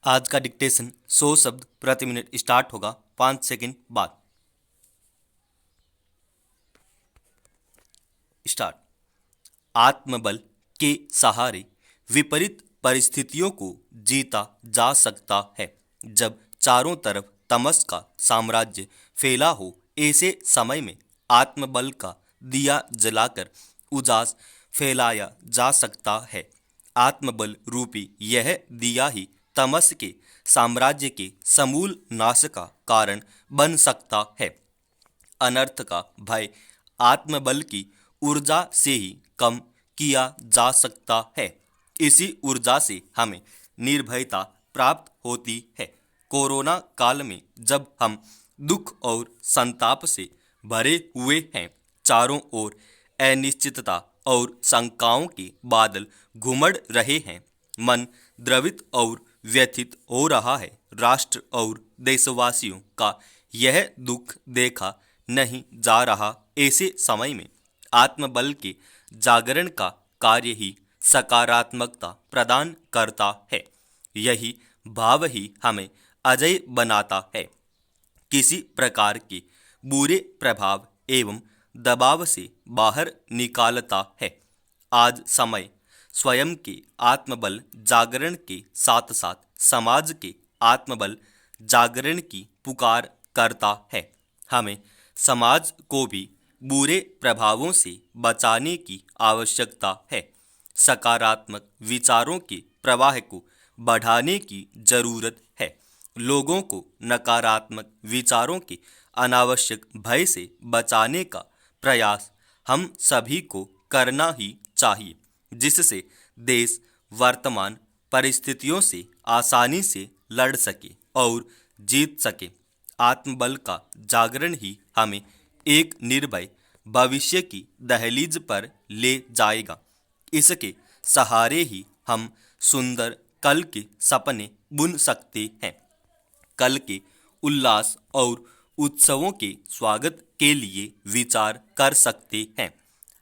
आज का डिक्टेशन 100 शब्द प्रति मिनट स्टार्ट होगा 5 सेकंड बाद। स्टार्ट। आत्मबल के सहारे विपरीत परिस्थितियों को जीता जा सकता है। जब चारों तरफ तमस का साम्राज्य फैला हो, ऐसे समय में आत्मबल का दिया जलाकर उजास फैलाया जा सकता है। आत्मबल रूपी यह दिया ही तमस के साम्राज्य के समूल नाश का कारण बन सकता है। अनर्थ का भय आत्मबल की ऊर्जा से ही कम किया जा सकता है। इसी ऊर्जा से हमें निर्भयता प्राप्त होती है। कोरोना काल में जब हम दुख और संताप से भरे हुए हैं, चारों ओर अनिश्चितता और शंकाओं के बादल घुमड़ रहे हैं, मन द्रवित और व्यथित हो रहा है। राष्ट्र और देशवासियों का यह दुख देखा नहीं जा रहा। ऐसे समय में आत्मबल के जागरण का कार्य ही सकारात्मकता प्रदान करता है। यही भाव ही हमें अजय बनाता है, किसी प्रकार के बुरे प्रभाव एवं दबाव से बाहर निकालता है। आज समय स्वयं के आत्मबल जागरण के साथ साथ समाज के आत्मबल जागरण की पुकार करता है। हमें समाज को भी बुरे प्रभावों से बचाने की आवश्यकता है। सकारात्मक विचारों के प्रवाह को बढ़ाने की जरूरत है। लोगों को नकारात्मक विचारों के अनावश्यक भय से बचाने का प्रयास हम सभी को करना ही चाहिए, जिससे देश वर्तमान परिस्थितियों से आसानी से लड़ सके और जीत सके। आत्मबल का जागरण ही हमें एक निर्भय भविष्य की दहलीज पर ले जाएगा। इसके सहारे ही हम सुंदर कल के सपने बुन सकते हैं। कल के उल्लास और उत्सवों के स्वागत के लिए विचार कर सकते हैं।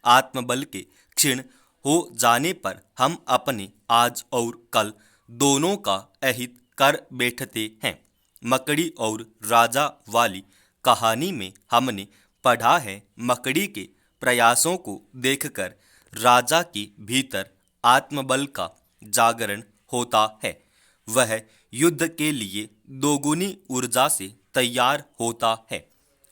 आत्मबल के क्षीण हो जाने पर हम अपने आज और कल दोनों का अहित कर बैठते हैं। मकड़ी और राजा वाली कहानी में हमने पढ़ा है, मकड़ी के प्रयासों को देखकर राजा के भीतर आत्मबल का जागरण होता है। वह युद्ध के लिए दोगुनी ऊर्जा से तैयार होता है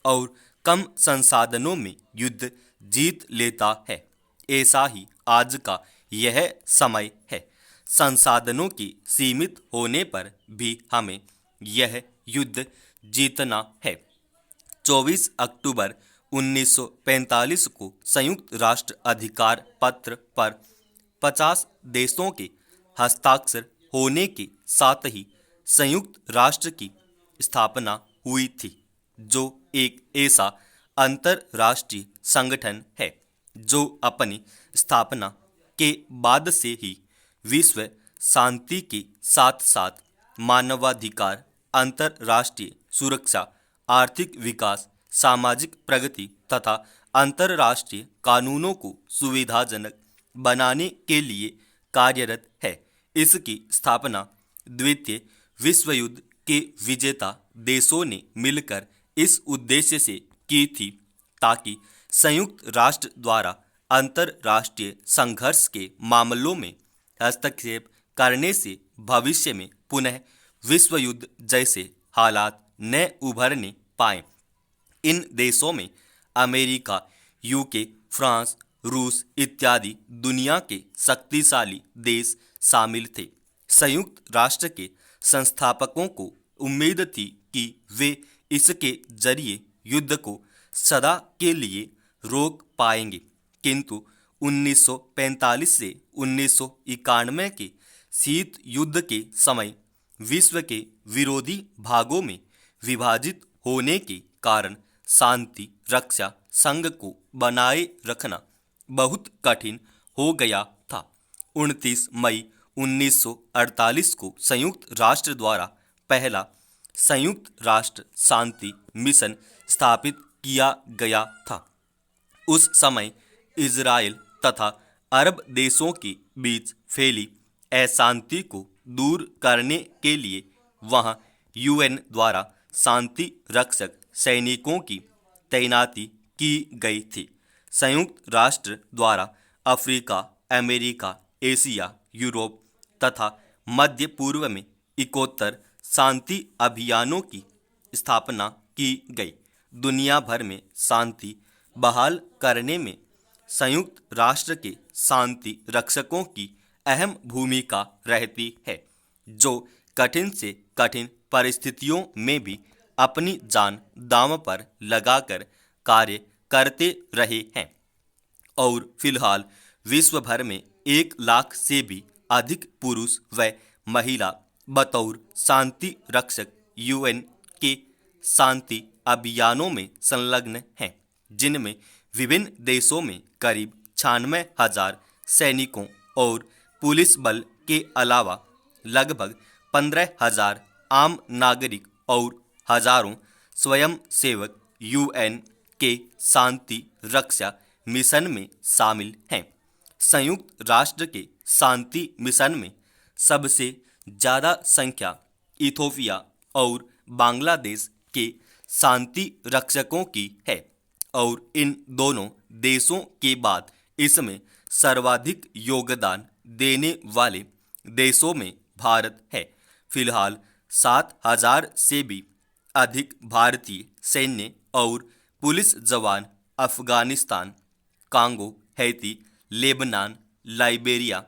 और कम संसाधनों में युद्ध जीत लेता है। ऐसा ही आज का यह समय है। संसाधनों की सीमित होने पर भी हमें यह युद्ध जीतना है। 24 अक्टूबर 1945 को संयुक्त राष्ट्र अधिकार पत्र पर 50 देशों के हस्ताक्षर होने के साथ ही संयुक्त राष्ट्र की स्थापना हुई थी, जो एक ऐसा अंतरराष्ट्रीय संगठन है जो अपनी स्थापना के बाद से ही विश्व शांति के साथ साथ मानवाधिकार, अंतरराष्ट्रीय सुरक्षा, आर्थिक विकास, सामाजिक प्रगति तथा अंतरराष्ट्रीय कानूनों को सुविधाजनक बनाने के लिए कार्यरत है। इसकी स्थापना द्वितीय विश्व युद्ध के विजेता देशों ने मिलकर इस उद्देश्य से की थी, ताकि संयुक्त राष्ट्र द्वारा अंतरराष्ट्रीय संघर्ष के मामलों में हस्तक्षेप करने से भविष्य में पुनः विश्व युद्ध जैसे हालात न उभरने पाएं। इन देशों में अमेरिका, यूके, फ्रांस, रूस इत्यादि दुनिया के शक्तिशाली देश शामिल थे। संयुक्त राष्ट्र के संस्थापकों को उम्मीद थी कि वे इसके जरिए युद्ध को सदा के लिए रोक पाएंगे, किंतु 1945 से 1991 के शीत युद्ध के समय विश्व के विरोधी भागों में विभाजित होने के कारण शांति रक्षा संघ को बनाए रखना बहुत कठिन हो गया था। 29 मई 1948 को संयुक्त राष्ट्र द्वारा पहला संयुक्त राष्ट्र शांति मिशन स्थापित किया गया था। उस समय इजराइल तथा अरब देशों के बीच फैली अशांति को दूर करने के लिए वहां यूएन द्वारा शांति रक्षक सैनिकों की तैनाती की गई थी। संयुक्त राष्ट्र द्वारा अफ्रीका, अमेरिका, एशिया, यूरोप तथा मध्य पूर्व में 71 शांति अभियानों की स्थापना की गई। दुनिया भर में शांति बहाल करने में संयुक्त राष्ट्र के शांति रक्षकों की अहम भूमिका रहती है, जो कठिन से कठिन परिस्थितियों में भी अपनी जान दांव पर लगाकर कार्य करते रहे हैं और फिलहाल विश्व भर में 1 लाख से भी अधिक पुरुष व महिला बतौर शांति रक्षक यूएन के शांति अभियानों में संलग्न हैं, जिनमें विभिन्न देशों में करीब 96,000 सैनिकों और पुलिस बल के अलावा लगभग 15,000 आम नागरिक और हजारों स्वयंसेवक यूएन के शांति रक्षा मिशन में शामिल हैं। संयुक्त राष्ट्र के शांति मिशन में सबसे ज़्यादा संख्या इथोपिया और बांग्लादेश के शांति रक्षकों की है और इन दोनों देशों के बाद इसमें सर्वाधिक योगदान देने वाले देशों में भारत है। फिलहाल 7,000 से भी अधिक भारतीय सैन्य और पुलिस जवान Afghanistan, Congo, Haiti, Lebanon, Liberia,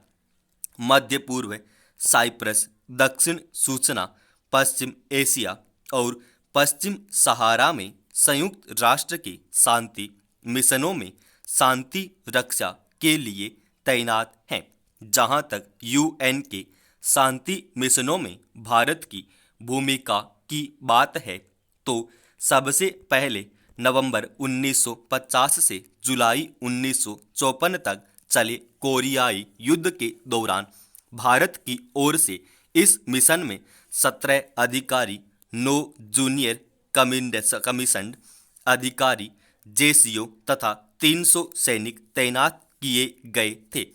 मध्य पूर्व, साइप्रस, दक्षिण सूचना, पश्चिम एशिया और पश्चिम सहारा में संयुक्त राष्ट्र के शांति मिशनों में शांति रक्षा के लिए तैनात हैं। जहां तक यूएन के शांति मिशनों में भारत की भूमिका की बात है, तो सबसे पहले नवंबर 1950 से जुलाई 1954 तक चले कोरियाई युद्ध के दौरान भारत की ओर से इस मिशन में 17 अधिकारी, 9 जूनियर कमीशन्ड अधिकारी, जेसीओ तथा 300 सैनिक तैनात किए गए थे।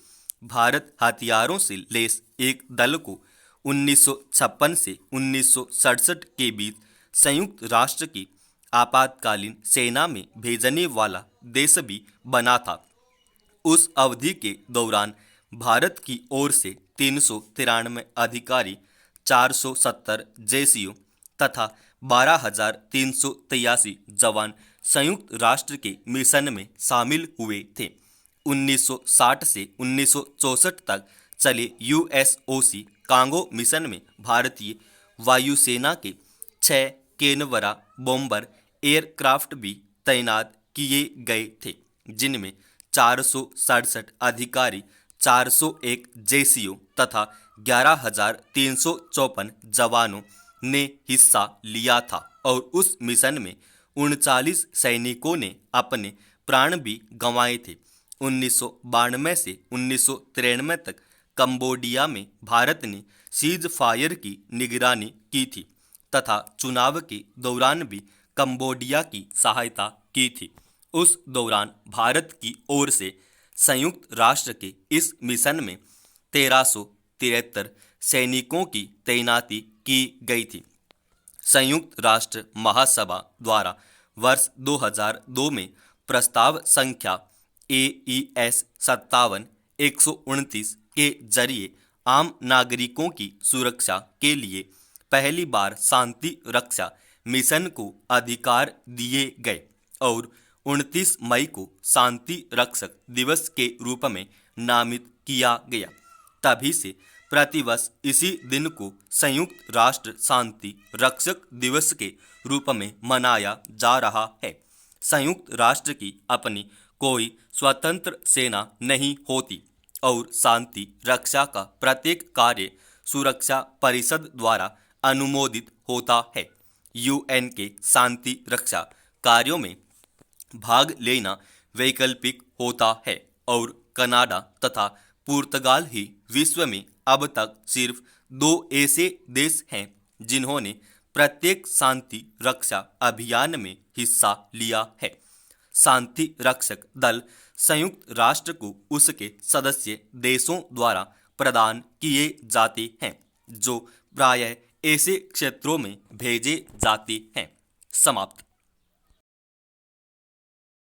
भारत हथियारों से लैस एक दल को 1956 से 1967 के बीच संयुक्त राष्ट्र की आपातकालीन सेना में भेजने वाला देश भी बना था। उस अवधि के दौरान भारत की ओर से 393 अधिकारी, 470 जेसीओ तथा 12,383 जवान संयुक्त राष्ट्र के मिशन में शामिल हुए थे। 1960 से 1964 तक चले यूएसओसी कांगो मिशन में भारतीय वायुसेना के 6 केनवरा बॉम्बर एयरक्राफ्ट भी तैनात किए गए थे, जिनमें 467 अधिकारी, 401 जेसीओ तथा 11,354 जवानों ने हिस्सा लिया था और उस मिशन में 39 सैनिकों ने अपने प्राण भी गंवाए थे। 1992 से 1993 तक कंबोडिया में भारत ने सीज फायर की निगरानी की थी तथा चुनाव के दौरान भी कंबोडिया की सहायता की थी। उस दौरान भारत की ओर से संयुक्त राष्ट्र के इस मिशन में 1373 सैनिकों की तैनाती की गई थी। संयुक्त राष्ट्र महासभा द्वारा वर्ष 2002 में प्रस्ताव संख्या AES 57-129 के जरिए आम नागरिकों की सुरक्षा के लिए पहली बार शांति रक्षा मिशन को अधिकार दिए गए और 29 मई को शांति रक्षक दिवस के रूप में नामित किया गया। तभी से प्रतिवर्ष इसी दिन को संयुक्त राष्ट्र शांति रक्षक दिवस के रूप में मनाया जा रहा है। संयुक्त राष्ट्र की अपनी कोई स्वतंत्र सेना नहीं होती और शांति रक्षा का प्रत्येक कार्य सुरक्षा परिषद द्वारा अनुमोदित होता है। यूएन के शांति रक्षा कार्यों में भाग लेना वैकल्पिक होता है और कनाडा तथा पुर्तगाल ही विश्व में अब तक सिर्फ 2 ऐसे देश हैं जिन्होंने प्रत्येक शांति रक्षा अभियान में हिस्सा लिया है। शांति रक्षक दल संयुक्त राष्ट्र को उसके सदस्य देशों द्वारा प्रदान किए जाते हैं। जो प्रायः ऐसे क्षेत्रों में भेजे जाते हैं। समाप्त।